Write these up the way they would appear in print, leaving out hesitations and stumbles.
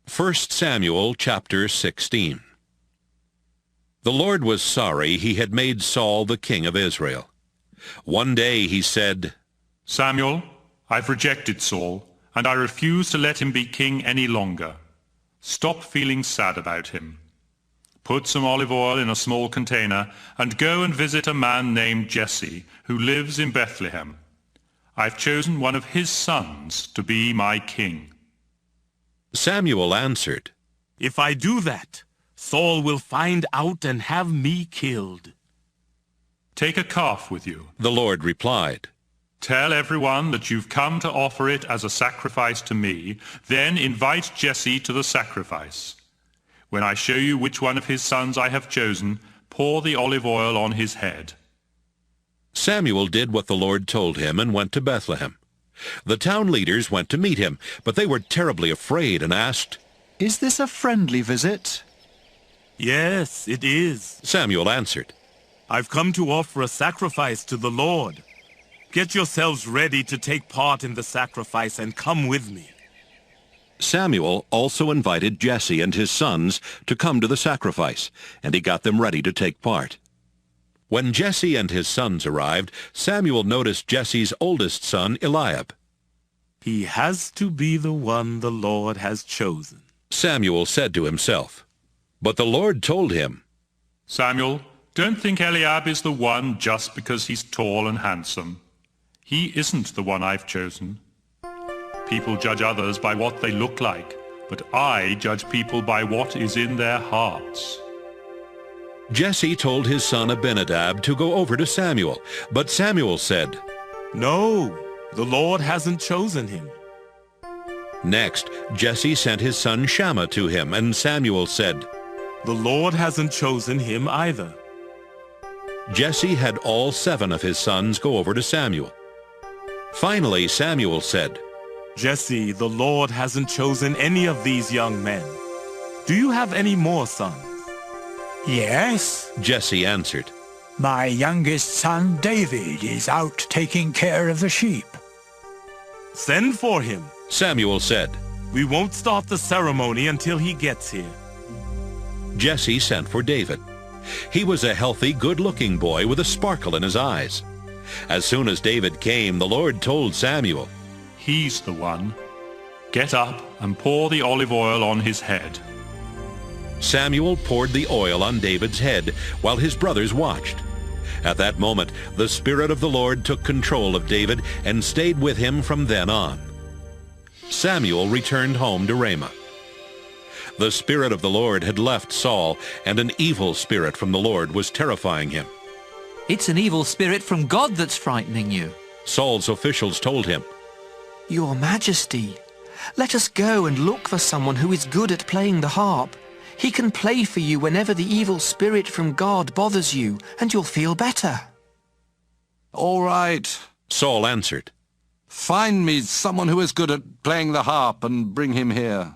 1 Samuel chapter 16. The Lord was sorry he had made Saul the king of Israel. One day he said, Samuel, I've rejected Saul, and I refuse to let him be king any longer. Stop feeling sad about him. Put some olive oil in a small container and go and visit a man named Jesse who lives in Bethlehem. I've chosen one of his sons to be my king. Samuel answered, If I do that, Saul will find out and have me killed. Take a calf with you. The Lord replied. Tell everyone that you've come to offer it as a sacrifice to me, then invite Jesse to the sacrifice. When I show you which one of his sons I have chosen, pour the olive oil on his head. Samuel did what the Lord told him and went to Bethlehem. The town leaders went to meet him, but they were terribly afraid and asked, Is this a friendly visit? Yes, it is. Samuel answered, I've come to offer a sacrifice to the Lord. Get yourselves ready to take part in the sacrifice and come with me. Samuel also invited Jesse and his sons to come to the sacrifice, and he got them ready to take part. When Jesse and his sons arrived, Samuel noticed Jesse's oldest son, Eliab. He has to be the one the Lord has chosen, Samuel said to himself. But the Lord told him, Samuel, don't think Eliab is the one just because he's tall and handsome. He isn't the one I've chosen. People judge others by what they look like, but I judge people by what is in their hearts. Jesse told his son Abinadab to go over to Samuel, but Samuel said, No, the Lord hasn't chosen him. Next, Jesse sent his son Shammah to him, and Samuel said, The Lord hasn't chosen him either. Jesse had all 7 of his sons go over to Samuel. Finally, Samuel said, Jesse, the Lord hasn't chosen any of these young men. Do you have any more sons? Yes, Jesse answered. my youngest son David is out taking care of the sheep. Send for him. Samuel said. We won't start the ceremony until he gets here. Jesse sent for David. He was a healthy, good-looking boy with a sparkle in his eyes. As soon as David came, the Lord told Samuel, He's the one. Get up and pour the olive oil on his head. Samuel poured the oil on David's head while his brothers watched. At that moment, the Spirit of the Lord took control of David and stayed with him from then on. Samuel returned home to Ramah. The Spirit of the Lord had left Saul, and an evil spirit from the Lord was terrifying him. It's an evil spirit from God that's frightening you. Saul's officials told him, Your Majesty, let us go and look for someone who is good at playing the harp. He can play for you whenever the evil spirit from God bothers you, and you'll feel better. All right. Saul answered. Find me someone who is good at playing the harp and bring him here.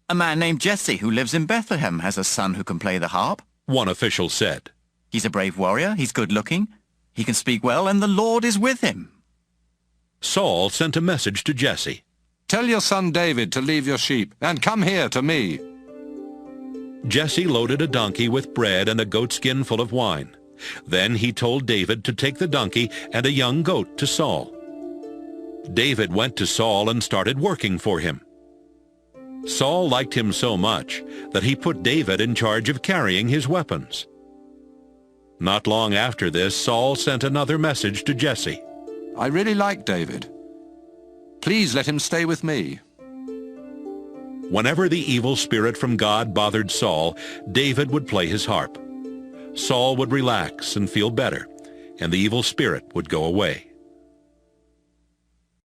A man named Jesse who lives in Bethlehem has a son who can play the harp. One official said. He's a brave warrior, he's good-looking, he can speak well, and the Lord is with him. Saul sent a message to Jesse. Tell your son David to leave your sheep and come here to me. Jesse loaded a donkey with bread and a goatskin full of wine. Then he told David to take the donkey and a young goat to Saul. David went to Saul and started working for him. Saul liked him so much that he put David in charge of carrying his weapons. Not long after this, Saul sent another message to Jesse. I really like David. Please let him stay with me. Whenever the evil spirit from God bothered Saul, David would play his harp. Saul would relax and feel better, and the evil spirit would go away.